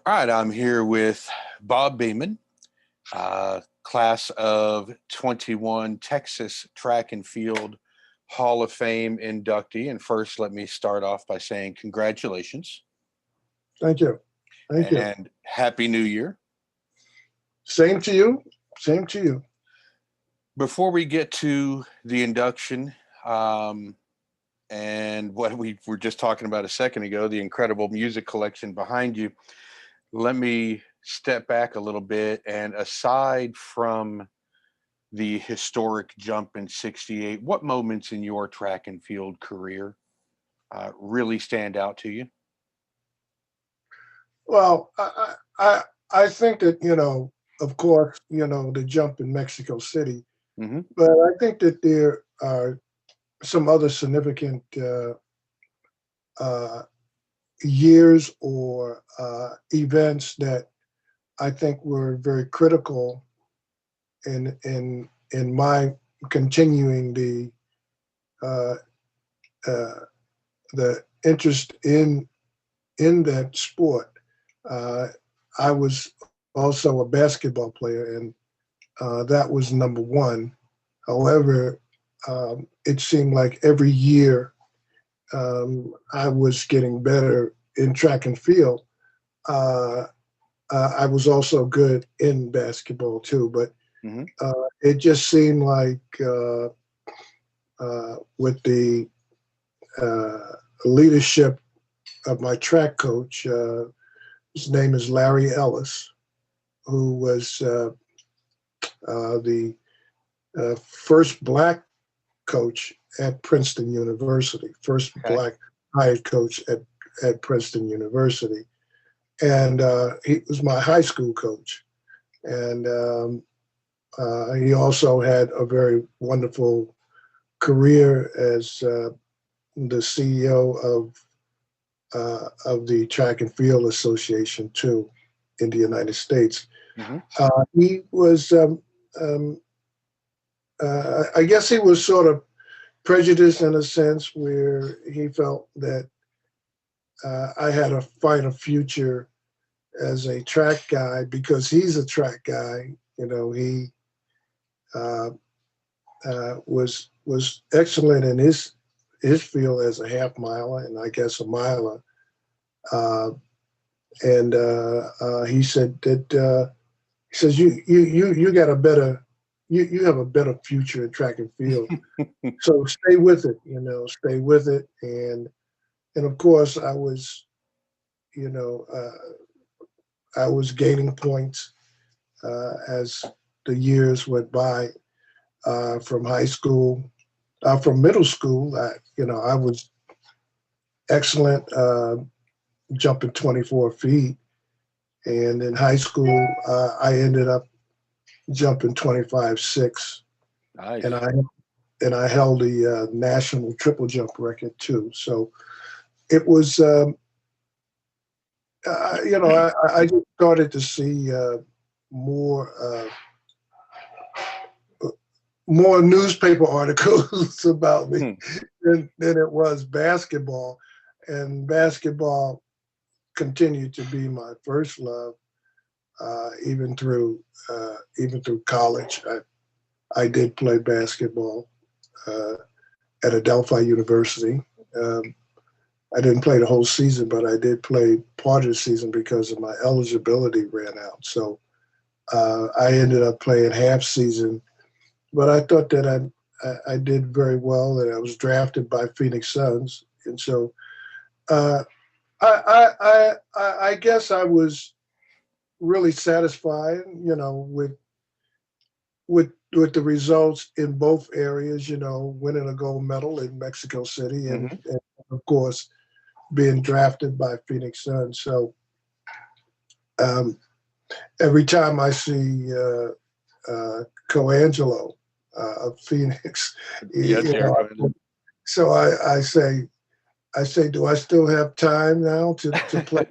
All right, I'm here with Bob Beamon, class of 21 Texas Track and Field Hall of Fame inductee. And first, let me start off by saying congratulations Thank you. Thank you. and Happy New Year. Same to you. Same to you. Before we get to the induction and what we were just talking about a second ago, the incredible music collection behind you, let me step back a little bit. And aside from the historic jump in '68, what moments in your track and field career really stand out to you? Well, I think that, of course, the jump in Mexico City, Hmm. but I think that there are some other significant uh, years or events that I think were very critical in my continuing uh, uh, the interest in that sport. Uh, I was also a basketball player, and that was number one. However, it seemed like every year I was getting better in track and field. Uh, I was also good in basketball too, but Hmm. it just seemed like with the leadership of my track coach, his name is Larry Ellis, who was the first black coach at Princeton University, first Okay. black hired coach at Princeton University. And he was my high school coach. And he also had a very wonderful career as the CEO of the Track and Field Association, too, in the United States. Hmm. He was, I guess he was sort of prejudiced in a sense where he felt that I had to find a future as a track guy because he's a track guy. He uh, was excellent in his field as a half miler and I guess a miler. Uh, and he said that he says you got a better you have a better future in track and field. So stay with it, stay with it. And of course you know, I was gaining points as the years went by from high school, from middle school. I was excellent jumping 24 feet. And in high school, I ended up jumping 25.6. And Nice. I held the national triple jump record too. So it was, I just started to see more more newspaper articles about me Hmm. than it was basketball, and basketball continued to be my first love, even through college. I did play basketball uh, at Adelphi University. Um, I didn't play the whole season, but I did play part of the season because of my eligibility ran out. So I ended up playing half season, but I thought that I did very well, and I was drafted by Phoenix Suns, and so uh, I guess I was really satisfied, with the results in both areas. Winning a gold medal in Mexico City, Hmm. and of course being drafted by Phoenix Suns. So um, every time I see Coangelo of Phoenix, Yes, you know, Jericho. so I say, do I still have time now to play?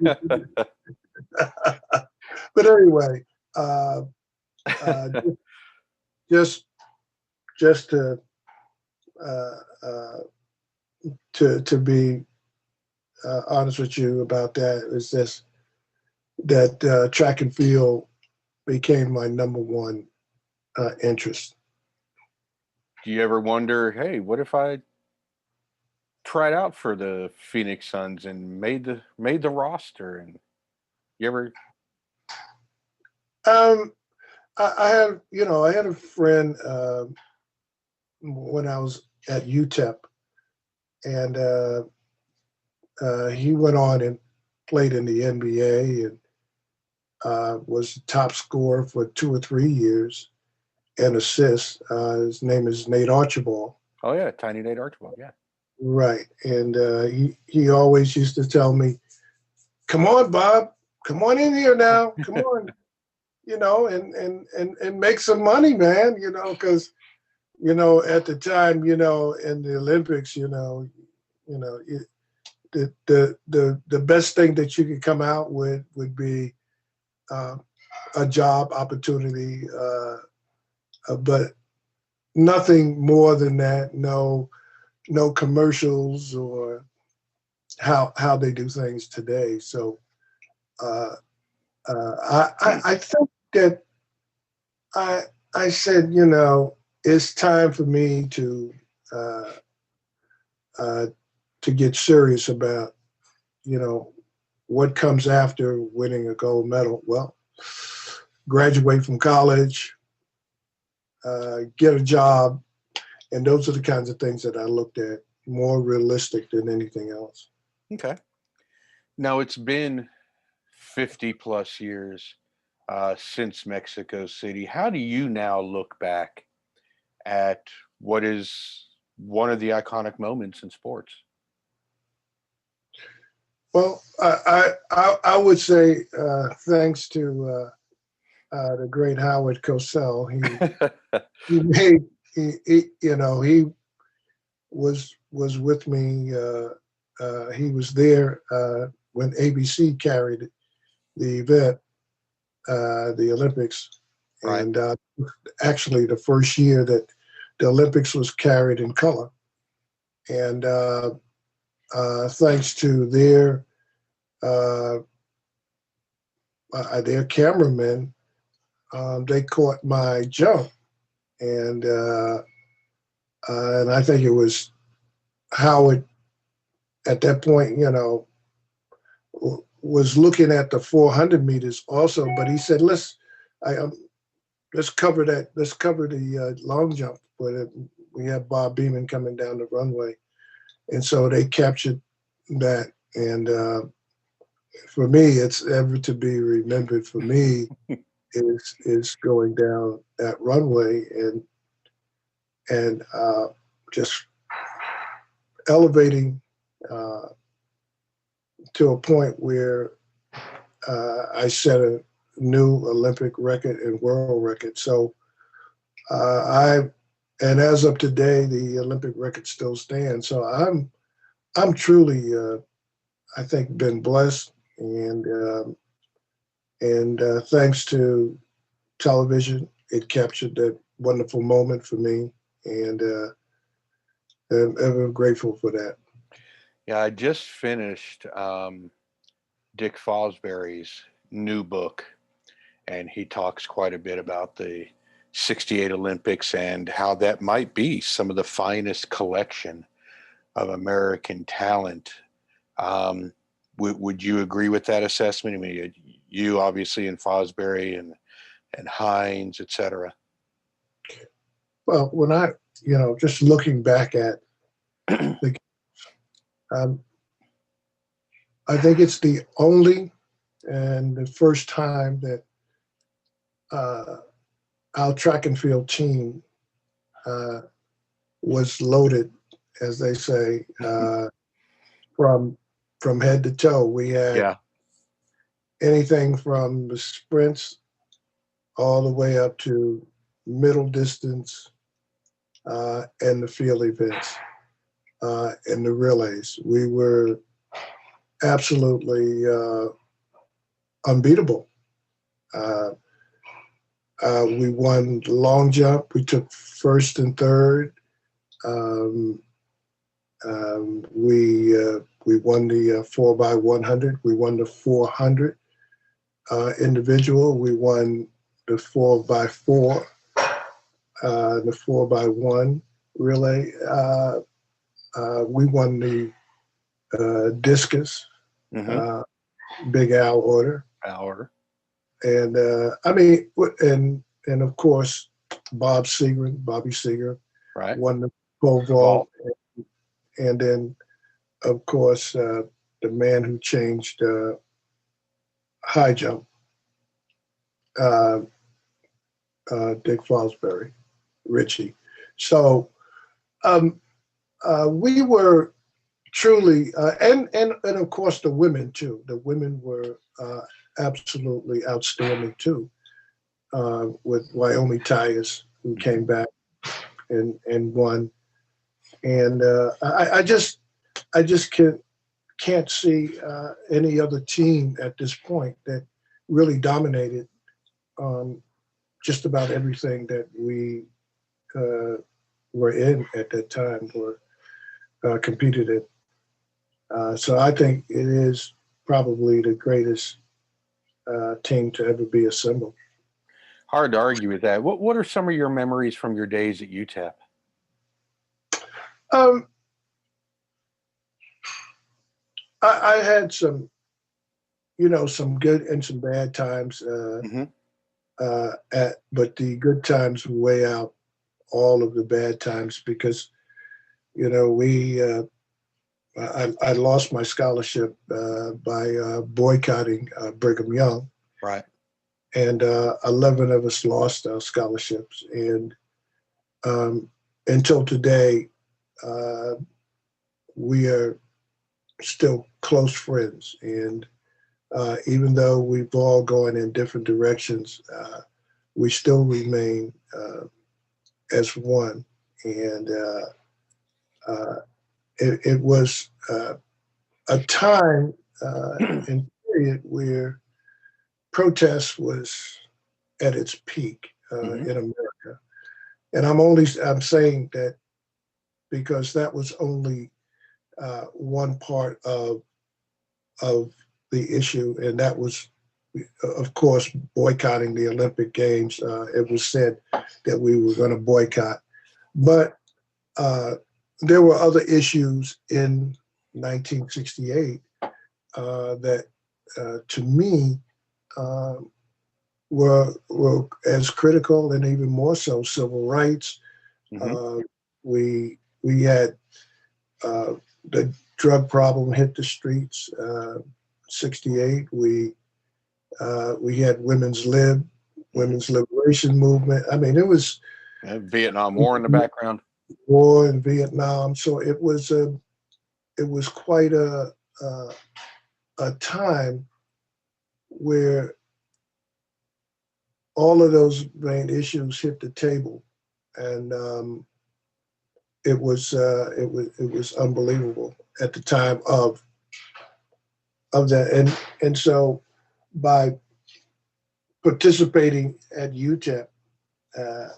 But anyway, uh, uh, just just uh, uh, to be honest with you about that is this. that track and field became my number one interest. Do you ever wonder, hey, what if I tried out for the Phoenix Suns and made the roster? And you ever? Um, I had, I had a friend when I was at Utep, and he went on and played in the NBA and was the top scorer for 2 or 3 years and assists. His name is Nate Archibald. Oh yeah, Tiny Nate Archibald. Yeah. Right, and he always used to tell me, "Come on, Bob, come on in here now, come on, and make some money, man, because at the time, in the Olympics, the best thing that you could come out with would be uh, a job opportunity, but nothing more than that. No commercials or how they do things today. So I think that I said, it's time for me uh, to get serious about, what comes after winning a gold medal. Well, graduate from college, get a job, and those are the kinds of things that I looked at, more realistic than anything else. Okay. Now it's been 50 plus years since Mexico City. How do you now look back at what is one of the iconic moments in sports? Well, I would say thanks to the great Howard Cosell. He made he was with me. He was there when ABC carried the event, the Olympics, Right. and actually the first year that the Olympics was carried in color. And thanks to uh, their cameramen, they caught my jump, and I think it was Howard at that point, was looking at the 400 meters also, but he said, I, let's cover that. Let's cover the long jump. But we have Bob Beamon coming down the runway, and so they captured that. And for me, it's ever to be remembered. For me, is going down that runway and just elevating to a point where I set a new Olympic record and world record. So and as of today, the Olympic record still stands. So I'm truly, I think, been blessed, and thanks to television, it captured that wonderful moment for me, and I'm ever grateful for that. Yeah, I just finished Dick Fosbury's new book, and he talks quite a bit about the 68 Olympics and how that might be some of the finest collection of American talent. Um, would you agree with that assessment? I mean, you obviously in Fosbury and Hines, et cetera. Well, when just looking back at the, um, I think it's the only and the first time that uh, our track and field team uh, was loaded, as they say, from head to toe. We had Yeah. anything from the sprints all the way up to middle distance and the field events and the relays. We were absolutely unbeatable. Uh, we won the long jump. We took first and third. Um, we won the 4x100. We won the 400. individual. We won the 4x4, the 4x1 relay. We won the discus, Mm-hmm. Big Al order. Power. And I mean, and of course, Bobby Seger Right. won the pole vault, Vault. and then of course the man who changed high jump, uh, Dick Fosbury, Richie. So we were truly, and of course the women too. The women were absolutely outstanding too. With Wyoming Tigers, who came back and won. And I just can't see any other team at this point that really dominated just about everything that we were in at that time or competed in. So I think it is probably the greatest team to ever be assembled. Hard to argue with that. What are some of your memories from your days at Utep? Um, I had some, some good and some bad times. Mm-hmm. But the good times weigh out all of the bad times because we I lost my scholarship by boycotting Brigham Young, Right. and 11 of us lost our scholarships, and um, until today uh, we are still close friends, and even though we've all gone in different directions, we still remain as one. And it was a time and period where protest was at its peak Mm-hmm. in America. And I'm saying that because that was only one part of the issue, and that was, of course, boycotting the Olympic Games. It was said that we were going to boycott, but there were other issues in 1968 that, to me, uh, were as critical and even more so civil rights. Mm-hmm. Uh, we had the drug problem hit the streets. 68. We had women's liberation movement. I mean, it was Vietnam War in the background. war in Vietnam, so it was quite a time where all of those main issues hit the table, and it was unbelievable at the time of that, and so by participating at UTEP, uh,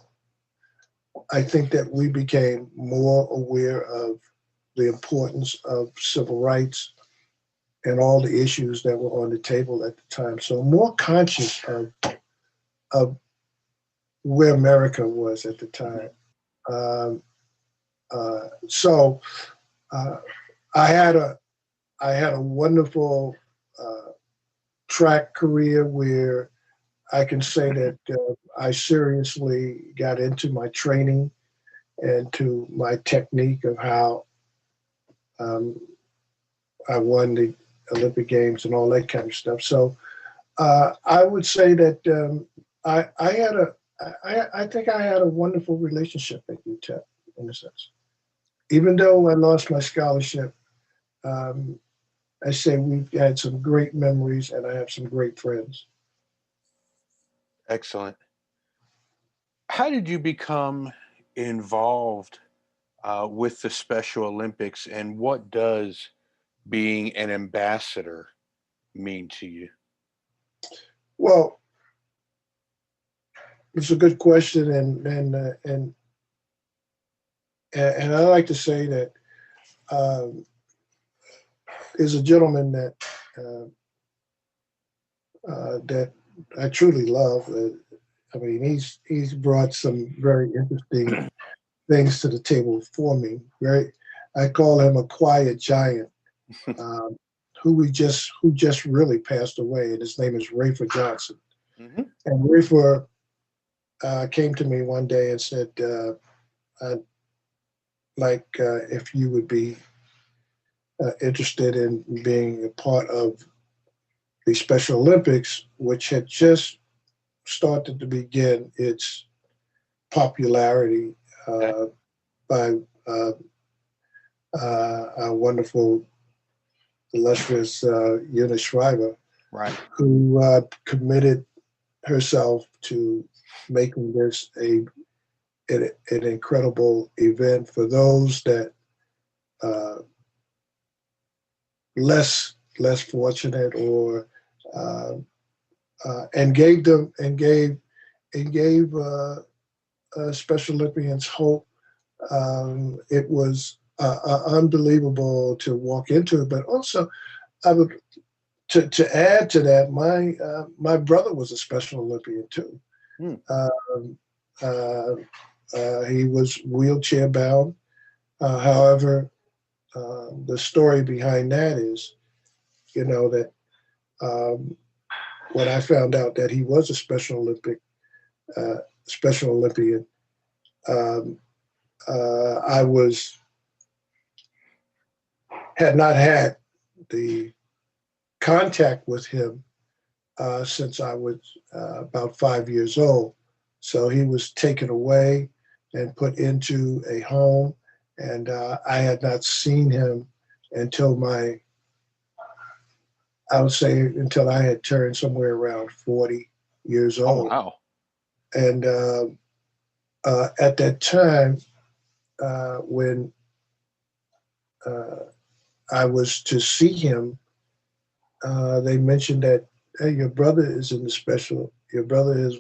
I think that we became more aware of the importance of civil rights and all the issues that were on the table at the time. So more conscious of where America was at the Mm-hmm. time. Um, so uh, I had a wonderful track career where I can say that I seriously got into my training and to my technique of how um, I won the Olympic Games and all that kind of stuff. So I would say that I had I think I had a wonderful relationship at UTEP in a sense. Even though I lost my scholarship, um, I say we've had some great memories and I have some great friends. Excellent. How did you become involved with the Special Olympics, and what does being an ambassador mean to you? Well, it's a good question, and I like to say that um, there's a gentleman that uh, that I truly love. I mean, he's brought some very interesting things to the table for me. Right, I call him a quiet giant, um, who just really passed away, and his name is Rayford Johnson. Hmm. And Rayford came to me one day and said, "I'd like if you would be interested in being a part of the Special Olympics, which had just started to begin its popularity Okay. uh, by our wonderful, illustrious Eunice Shriver, Right. who committed herself to making this an incredible event for those that uh, less fortunate, or uh, and gave them and gave Special Olympians hope. It was unbelievable to walk into it, but also I would to add to that, my brother was a Special Olympian too. Hmm. Um, uh, he was wheelchair bound. However, the story behind that is, that um, when I found out that he was a uh, Special Olympian, um, I was had not had the contact with him since I was about 5 years old. So he was taken away and put into a home, and I had not seen him until I would say, until I had turned somewhere around 40 years Oh old. wow. And at that time, when uh, I was to see him, they mentioned that, hey, your brother has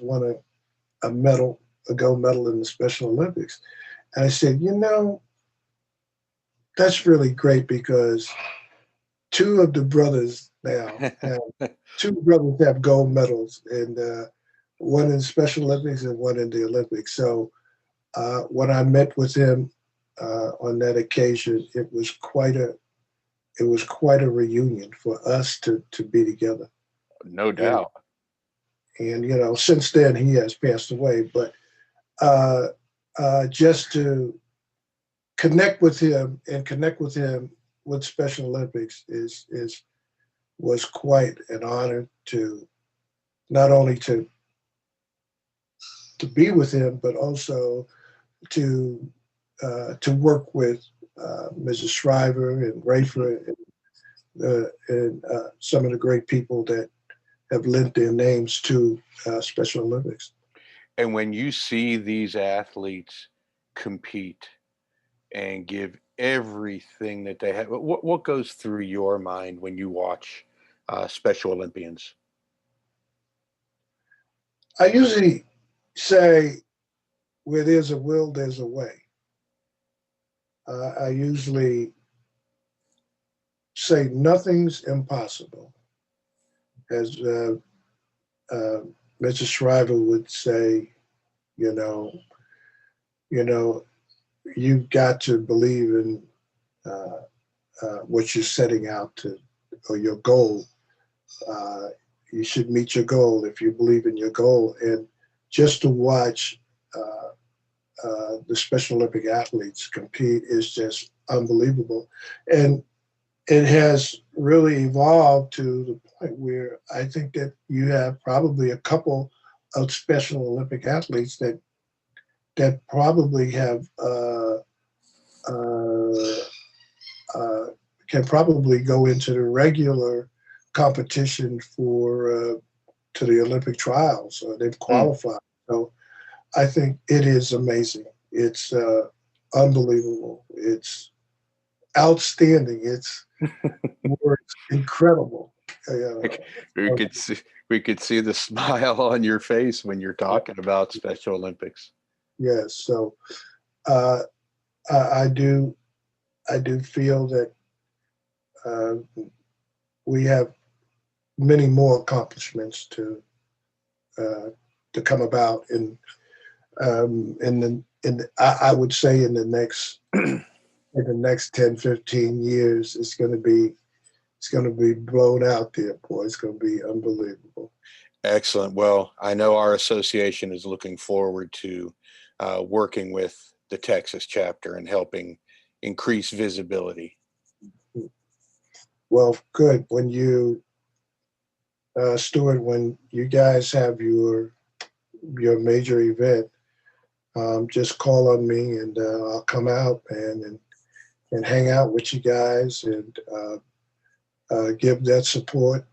won a medal, a gold medal in the Special Olympics. And I said, that's really great because two of the brothers now have two brothers have gold medals, and one in Special Olympics and one in the Olympics. So when I met with him on that occasion, it was quite a reunion for us to be together. No And doubt. since then he has passed away, but uh, just to connect with him with Special Olympics is was quite an honor to not only to be with him, but also to work with Mrs. Shriver and Mhm. Rayford and some of the great people that have lent their names to Special Olympics. And when you see these athletes compete and give everything that they have, what goes through your mind when you watch Special Olympians? I usually say, where there's a will, there's a way. I usually say nothing's impossible, as uh, Mrs. Shriver would say. You know, you know, you've got to believe in uh, what you're setting out to, or your goal. Uh, you should meet your goal if you believe in your goal. And just to watch the Special Olympic athletes compete is just unbelievable. And it has really evolved to the point where I think that you have probably a couple of Special Olympic athletes that probably have uh, uh, can probably go into the regular competition for to the Olympic trials. They've Mm. qualified. So I think it is amazing. It's unbelievable. It's outstanding. It's incredible. Like, we Uh, could see we could see the smile on your face when you're talking about Special Olympics. yes. So uh, I do. I do feel that uh, we have many more accomplishments to come about I would say in the next 10, 15 years, it's going to be blown out there, boy. It's going to be unbelievable. Excellent. Well, I know our association is looking forward to working with the Texas chapter and helping increase visibility. Well, good. When you, Stuart, when you guys have your major event, just call on me and I'll come out and hang out with you guys and give that support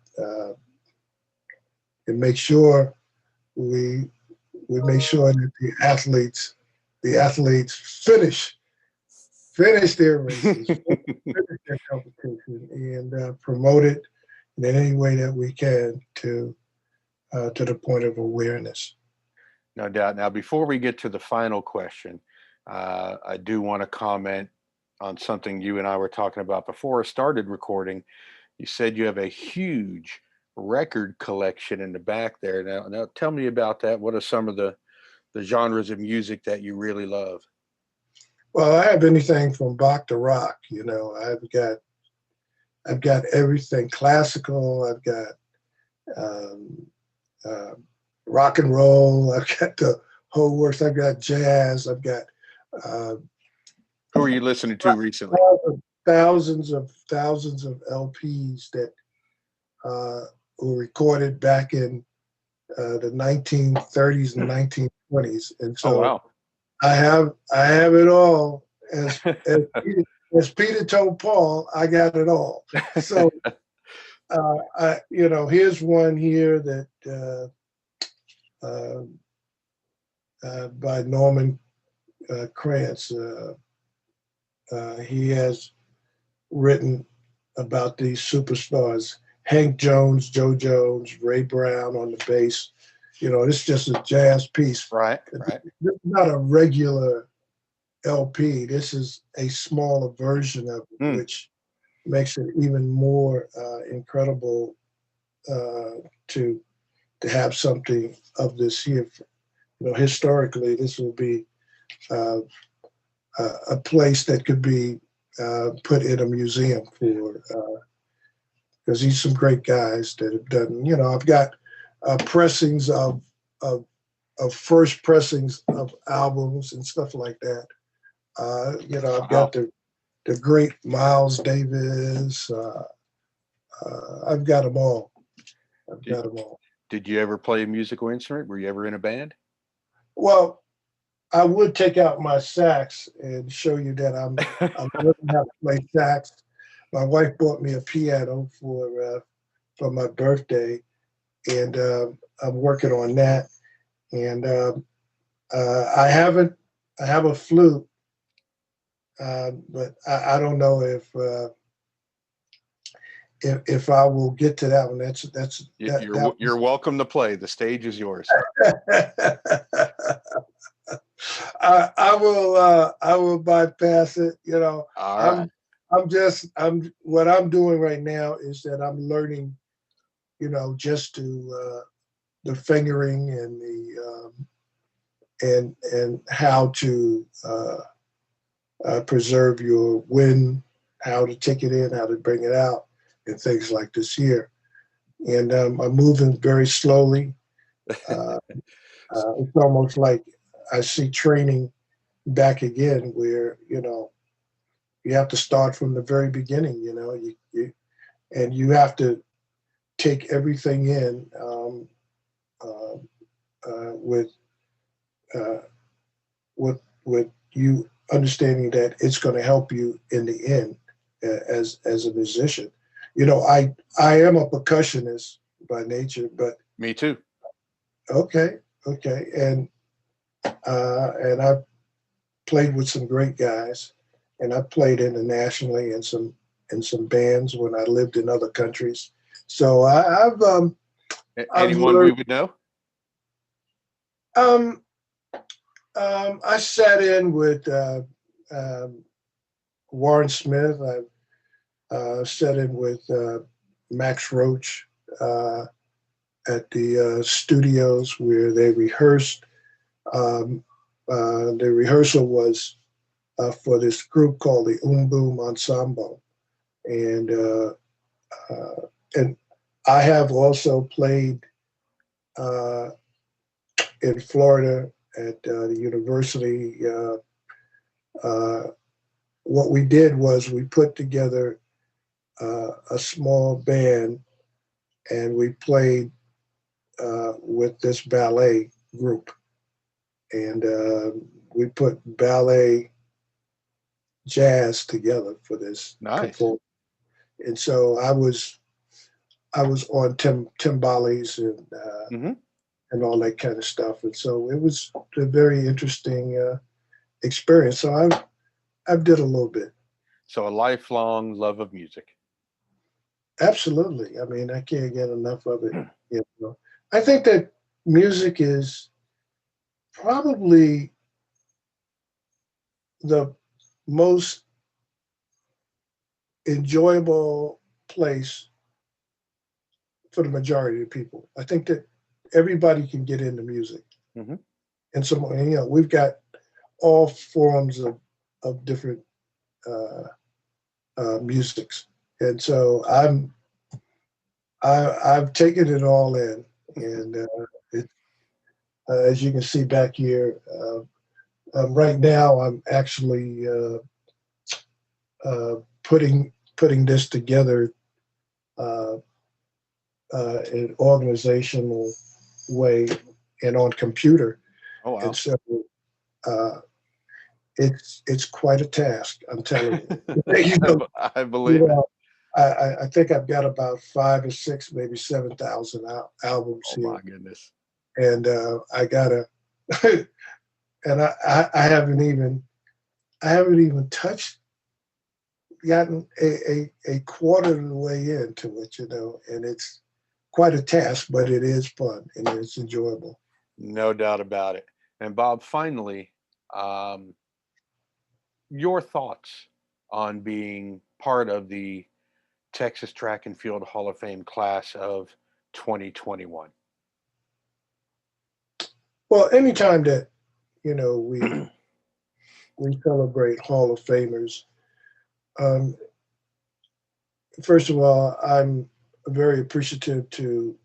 and make sure we make sure that the athletes finish their races, finish their competition, and promote it in any way that we can to the point of awareness. No doubt. Now, before we get to the final question, I do want to comment on something you and I were talking about before I started recording. You said you have a huge record collection in the back there. Now tell me about that. What are some of the genres of music that you really love? Well, I have anything from Bach to rock. I've got everything classical. I've got rock and roll. I've got the whole works. I've got jazz. I've got who are you listening to recently? Thousands of LPs that were recorded back in the 1930s and 1920s, and so oh, wow. I have it all. As Peter told Paul, I got it all. So here's one here that by Norman Kranz. He has written about these superstars: Hank Jones, Joe Jones, Ray Brown on the bass. It's just a jazz piece. Right. This is not a regular LP. This is a smaller version of it, which makes it even more incredible to have something of this here. Historically, this will be a place that could be put in a museum because these some great guys that have done. I've got pressings of first pressings of albums and stuff like that. I've got the great Miles Davis. I've got them all. Did you ever play a musical instrument? Were you ever in a band? Well, I would take out my sax and show you that I'm learning how to play sax. My wife bought me a piano for my birthday, and I'm working on that. And I have a flute, but I don't know if I will get to that one. You're welcome to play. The stage is yours. I will bypass it. All right. What I'm doing right now is that I'm learning, just to the fingering and the and how to preserve your wind, how to take it in, how to bring it out, and things like this here. And I'm moving very slowly. It's almost like I see training back again, where you have to start from the very beginning. And you have to take everything in with you understanding that it's going to help you in the end as a musician. I am a percussionist by nature, but me too. Okay, and I've played with some great guys, and I've played internationally in some bands when I lived in other countries. So I've anyone we would know? I sat in with Warren Smith. I've sat in with Max Roach. at the studios where they rehearsed. The rehearsal was for this group called the Boom Ensemble, and and I have also played in Florida at the university. What we did was we put together a small band, and we played with this ballet group, and we put ballet jazz together for this Nice. performance. And so I was on timbales and all that kind of stuff, and so it was a very interesting experience. So I've did a little bit. So a lifelong love of music. Absolutely. I mean, I can't get enough of it. You know, I think that music is probably the most enjoyable place for the majority of people. I think that everybody can get into music, and so we've got all forms of different musics, and so I've taken it all in, and it, as you can see back here, right now I'm actually putting this together in an organizational way and on computer. Oh, wow. And so it's quite a task, I'm telling you. I believe it. I think I've got about 5 or 6, maybe 7,000 albums Oh, here. my goodness. And I gotta, and I haven't even gotten a quarter of the way into it, and it's quite a task, but it is fun and it's enjoyable. No doubt about it. And Bob, finally, your thoughts on being part of the Texas Track and Field Hall of Fame class of 2021. Well, anytime that we celebrate Hall of Famers, first of all, I'm very appreciative to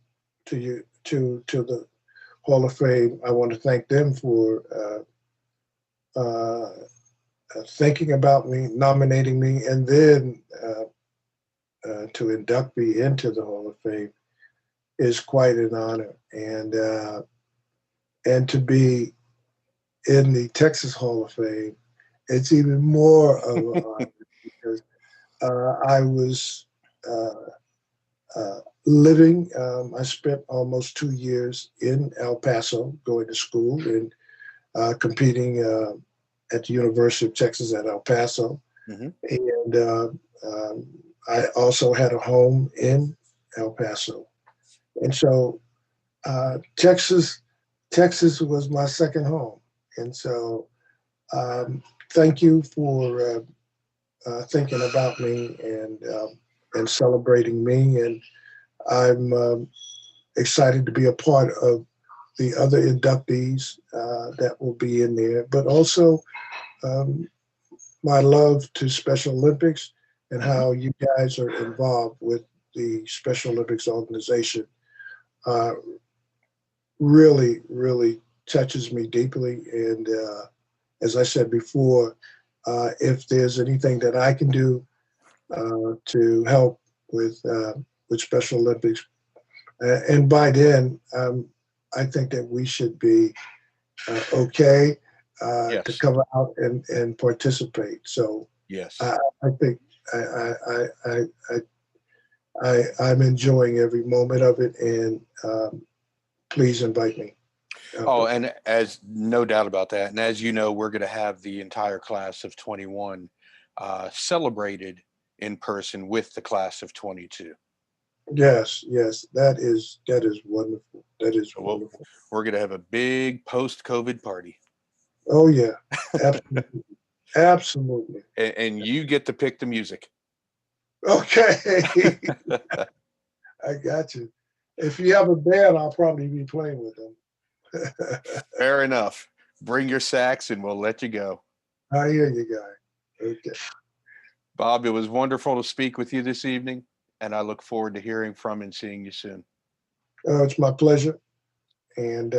the Hall of Fame. I want to thank them for thinking about me, nominating me, and then to induct me into the Hall of Fame is quite an honor. And to be in the Texas Hall of Fame, it's even more of an honor because I was living. I spent almost 2 years in El Paso, going to school and competing at the University of Texas at El Paso. And I also had a home in El Paso. And so Texas was my second home. And so thank you for thinking about me and celebrating me. And I'm excited to be a part of the other inductees that will be in there, but also my love to Special Olympics and how you guys are involved with the Special Olympics organization. Really, really touches me deeply. And as I said before, if there's anything that I can do to help with Special Olympics, and by then, I think that we should be okay to come out and participate. So yes, I think I'm enjoying every moment of it, and please invite me. And as no doubt about that. And as you know, we're going to have the entire class of 21 celebrated in person with the class of 22. Yes, that is wonderful. That is wonderful. We're going to have a big post-COVID party. Oh yeah, absolutely, absolutely. And you get to pick the music. Okay, I got you. If you have a band, I'll probably be playing with them. Fair enough. Bring your sax and we'll let you go. I hear you, guy. Okay. Bob, it was wonderful to speak with you this evening, and I look forward to hearing from and seeing you soon. It's my pleasure. And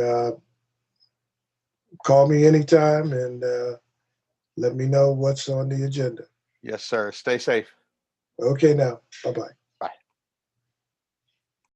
call me anytime and let me know what's on the agenda. Yes, sir. Stay safe. Okay, now. Bye bye.